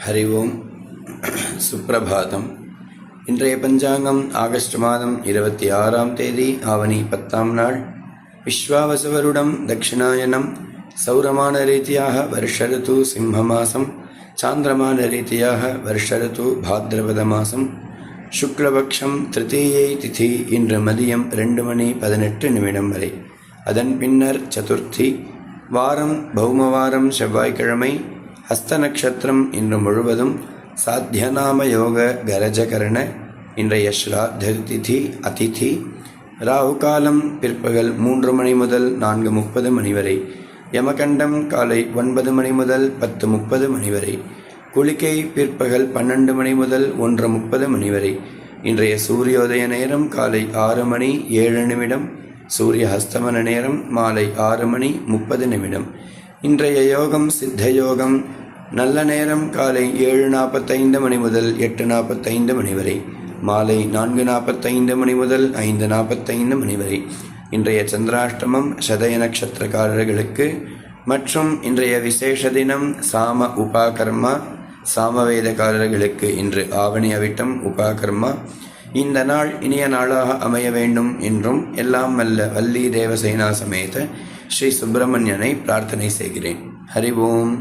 ஹரி ஓம். சுப்ரபாதம். இன்றைய பஞ்சாங்கம் ஆகஸ்ட் மாதம் 26ஆம் தேதி ஆவணி 10ஆம் நாள். விஸ்வாவசுவருடம் தட்சிணாயனம். சௌரமான ரீதியாக வருஷருத்து சிம்மமாசம். சாந்திரமான ரீதியாக வருஷருத்து பாத்ரபத மாசம். சுக்லபக்ஷம் திருத்தீயை திதி இன்று மதியம் 2:18 வரை. அதன் பின்னர் சதுர்த்தி. வாரம் பௌமவாரம் செவ்வாய்க்கிழமை. ஹஸ்த நட்சத்திரம் இன்று முழுவதும். சாத்தியநாம யோக கரஜகரண. இன்றைய ஸ்ராத்த திதி அதிதி. ராகு காலம் பிற்பகல் 3 மணி முதல் 4:30 மணி வரை. யமகண்டம் காலை 9 மணி முதல் 10:30 மணி வரை. குளிகை பிற்பகல் 12 மணி முதல் 1:30 மணி வரை. இன்றைய சூரியோதய நேரம் காலை 6 மணி 7 சூரிய ஹஸ்தமன நேரம் மாலை 6 மணி 30 இன்றைய யோகம் சித்த யோகம். நல்ல நேரம் காலை 7:45 மணி முதல் 8:45 மணி வரை. மாலை 4:45 மணி முதல் 5:45 மணி வரை. இன்றைய சந்திராஷ்டமம் சதய நட்சத்திரக்காரர்களுக்கு. மற்றும் இன்றைய விசேஷ தினம் சாம உபாகர்மா. சாமவேதக்காரர்களுக்கு இன்று ஆவணி அவிட்டம் உபாகர்மா. இந்த நாள் இனிய நாளாக அமைய வேண்டும் என்றும் எல்லாம் வல்ல வள்ளி தேவசேனா சமேத ஸ்ரீ சுப்பிரமணியனை பிரார்த்தனை செய்கிறேன். ஹரி ஓம்.